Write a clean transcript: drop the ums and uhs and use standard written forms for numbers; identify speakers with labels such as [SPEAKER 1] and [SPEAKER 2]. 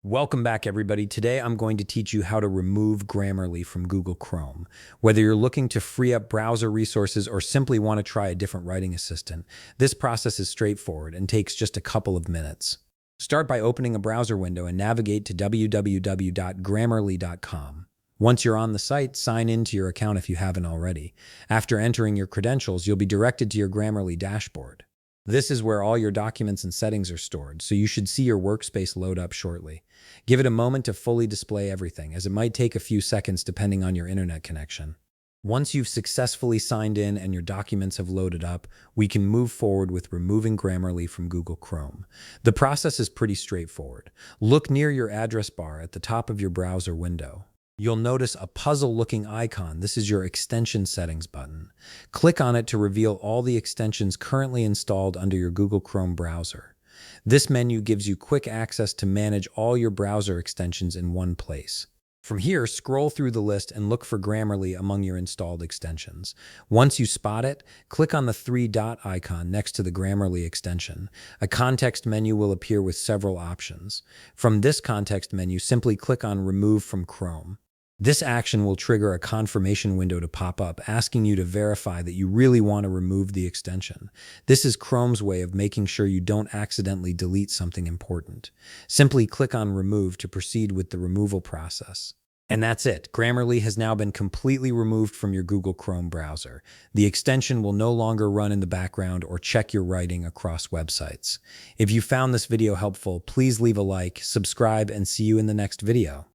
[SPEAKER 1] Welcome back, everybody. Today, I'm going to teach you how to remove Grammarly from Google Chrome. Whether you're looking to free up browser resources or simply want to try a different writing assistant, this process is straightforward and takes just a couple of minutes. Start by opening a browser window and navigate to www.grammarly.com. Once you're on the site, sign in to your account if you haven't already. After entering your credentials, you'll be directed to your Grammarly dashboard. This is where all your documents and settings are stored, so you should see your workspace load up shortly. Give it a moment to fully display everything, as it might take a few seconds depending on your internet connection. Once you've successfully signed in and your documents have loaded up, we can move forward with removing Grammarly from Google Chrome. The process is pretty straightforward. Look near your address bar at the top of your browser window. You'll notice a puzzle-looking icon. This is your extension settings button. Click on it to reveal all the extensions currently installed under your Google Chrome browser. This menu gives you quick access to manage all your browser extensions in one place. From here, scroll through the list and look for Grammarly among your installed extensions. Once you spot it, click on the three-dot icon next to the Grammarly extension. A context menu will appear with several options. From this context menu, simply click on Remove from Chrome. This action will trigger a confirmation window to pop up, asking you to verify that you really want to remove the extension. This is Chrome's way of making sure you don't accidentally delete something important. Simply click on Remove to proceed with the removal process. And that's it. Grammarly has now been completely removed from your Google Chrome browser. The extension will no longer run in the background or check your writing across websites. If you found this video helpful, please leave a like, subscribe, and see you in the next video.